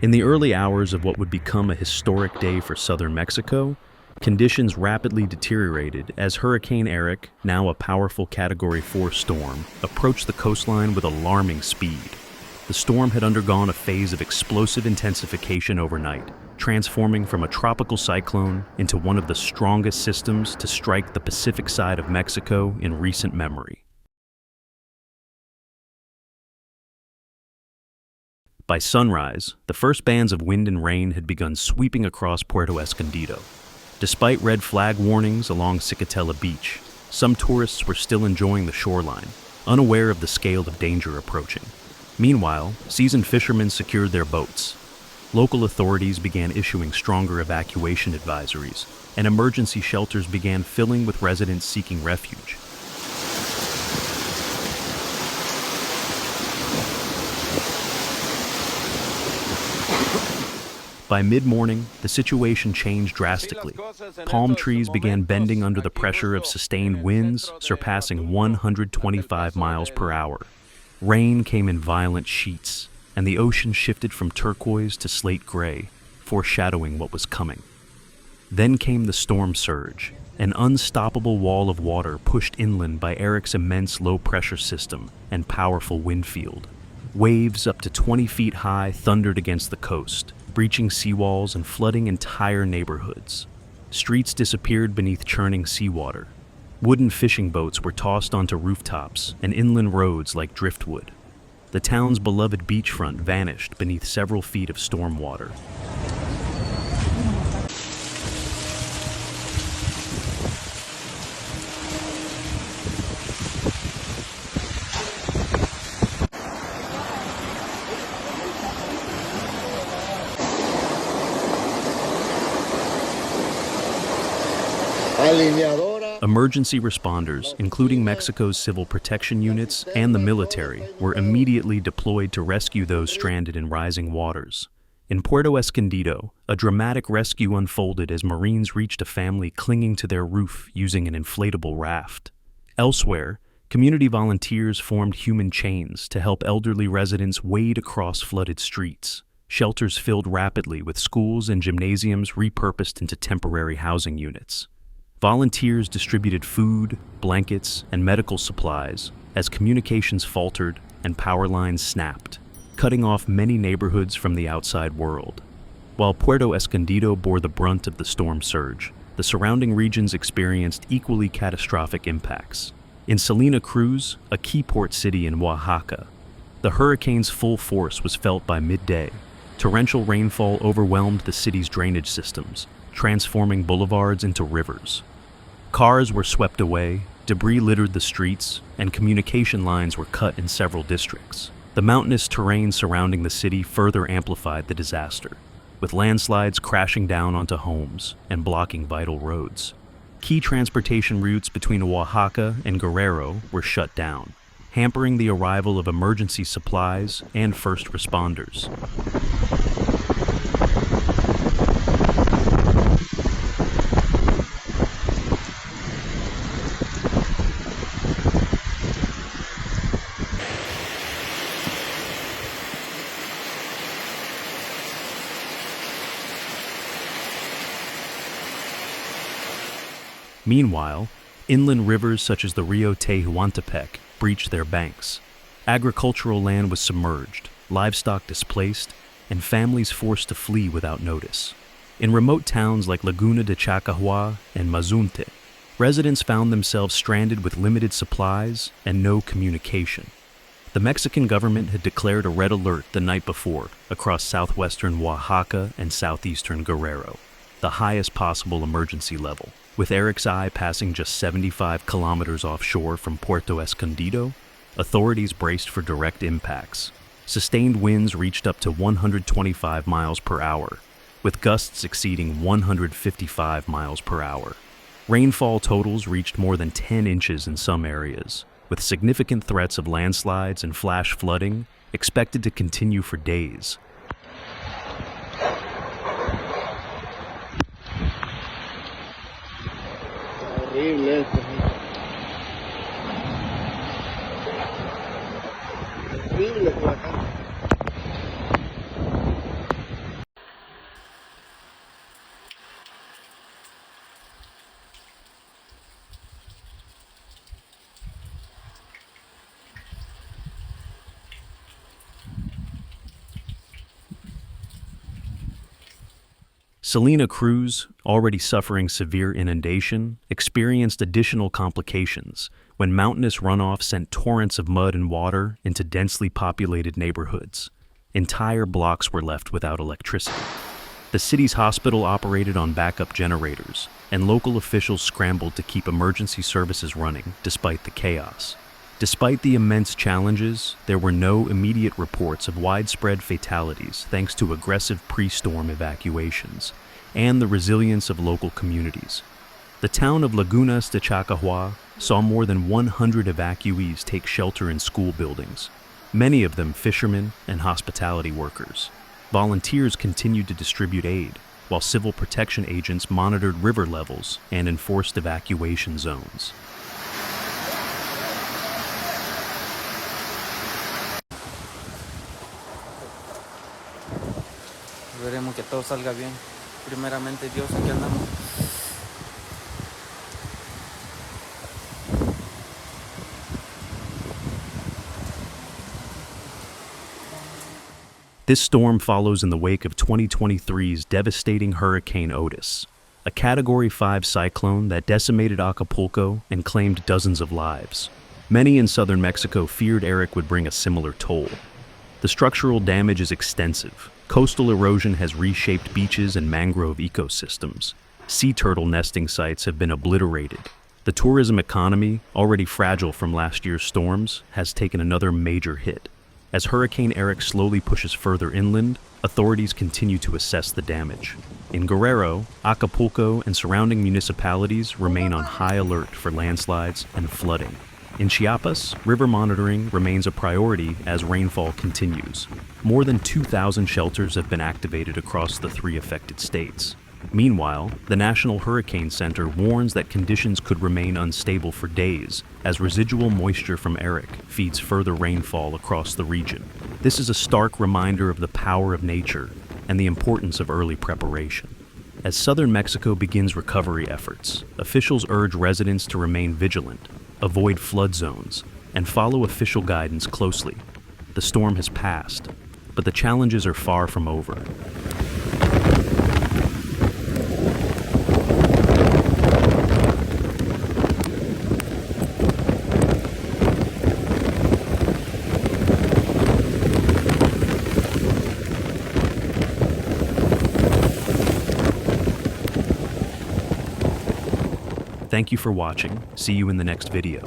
In the early hours of what would become a historic day for southern Mexico, conditions rapidly deteriorated as Hurricane Erick, now a powerful Category 4 storm, approached the coastline with alarming speed. The storm had undergone a phase of explosive intensification overnight, transforming from a tropical cyclone into one of the strongest systems to strike the Pacific side of Mexico in recent memory. By sunrise, the first bands of wind and rain had begun sweeping across Puerto Escondido. Despite red flag warnings along Cicatela Beach, some tourists were still enjoying the shoreline, unaware of the scale of danger approaching. Meanwhile, seasoned fishermen secured their boats. Local authorities began issuing stronger evacuation advisories, and emergency shelters began filling with residents seeking refuge. By mid-morning, the situation changed drastically. Palm trees began bending under the pressure of sustained winds surpassing 125 miles per hour. Rain came in violent sheets, and the ocean shifted from turquoise to slate gray, foreshadowing what was coming. Then came the storm surge, an unstoppable wall of water pushed inland by Erick's immense low-pressure system and powerful wind field. Waves up to 20 feet high thundered against the coast, breaching seawalls and flooding entire neighborhoods. Streets disappeared beneath churning seawater. Wooden fishing boats were tossed onto rooftops and inland roads like driftwood. The town's beloved beachfront vanished beneath several feet of storm water. Emergency responders, including Mexico's civil protection units and the military, were immediately deployed to rescue those stranded in rising waters. In Puerto Escondido, a dramatic rescue unfolded as Marines reached a family clinging to their roof using an inflatable raft. Elsewhere, community volunteers formed human chains to help elderly residents wade across flooded streets. Shelters filled rapidly with schools and gymnasiums repurposed into temporary housing units. Volunteers distributed food, blankets, and medical supplies as communications faltered and power lines snapped, cutting off many neighborhoods from the outside world. While Puerto Escondido bore the brunt of the storm surge, the surrounding regions experienced equally catastrophic impacts. In Salina Cruz, a key port city in Oaxaca, the hurricane's full force was felt by midday. Torrential rainfall overwhelmed the city's drainage systems, transforming boulevards into rivers. Cars were swept away, debris littered the streets, and communication lines were cut in several districts. The mountainous terrain surrounding the city further amplified the disaster, with landslides crashing down onto homes and blocking vital roads. Key transportation routes between Oaxaca and Guerrero were shut down, hampering the arrival of emergency supplies and first responders. Meanwhile, inland rivers such as the Rio Tehuantepec breached their banks. Agricultural land was submerged, livestock displaced, and families forced to flee without notice. In remote towns like Laguna de Chacahua and Mazunte, residents found themselves stranded with limited supplies and no communication. The Mexican government had declared a red alert the night before across southwestern Oaxaca and southeastern Guerrero, the highest possible emergency level. With Erick's eye passing just 75 kilometers offshore from Puerto Escondido, authorities braced for direct impacts. Sustained winds reached up to 125 miles per hour, with gusts exceeding 155 miles per hour. Rainfall totals reached more than 10 inches in some areas, with significant threats of landslides and flash flooding expected to continue for days. Salina Cruz, already suffering severe inundation, experienced additional complications when mountainous runoff sent torrents of mud and water into densely populated neighborhoods. Entire blocks were left without electricity. The city's hospital operated on backup generators, and local officials scrambled to keep emergency services running despite the chaos. Despite the immense challenges, there were no immediate reports of widespread fatalities thanks to aggressive pre-storm evacuations and the resilience of local communities. The town of Lagunas de Chacahua saw more than 100 evacuees take shelter in school buildings, many of them fishermen and hospitality workers. Volunteers continued to distribute aid, while civil protection agents monitored river levels and enforced evacuation zones. Veremos que todo salga bien. Primeramente Dios, aquí andamos. This storm follows in the wake of 2023's devastating Hurricane Otis, a Category 5 cyclone that decimated Acapulco and claimed dozens of lives. Many in southern Mexico feared Erick would bring a similar toll. The structural damage is extensive. Coastal erosion has reshaped beaches and mangrove ecosystems. Sea turtle nesting sites have been obliterated. The tourism economy, already fragile from last year's storms, has taken another major hit. As Hurricane Erick slowly pushes further inland, authorities continue to assess the damage. In Guerrero, Acapulco, and surrounding municipalities remain on high alert for landslides and flooding. In Chiapas, river monitoring remains a priority as rainfall continues. More than 2,000 shelters have been activated across the 3 affected states. Meanwhile, the National Hurricane Center warns that conditions could remain unstable for days as residual moisture from Erick feeds further rainfall across the region. This is a stark reminder of the power of nature and the importance of early preparation. As southern Mexico begins recovery efforts, officials urge residents to remain vigilant, avoid flood zones, and follow official guidance closely. The storm has passed, but the challenges are far from over. Thank you for watching. See you in the next video.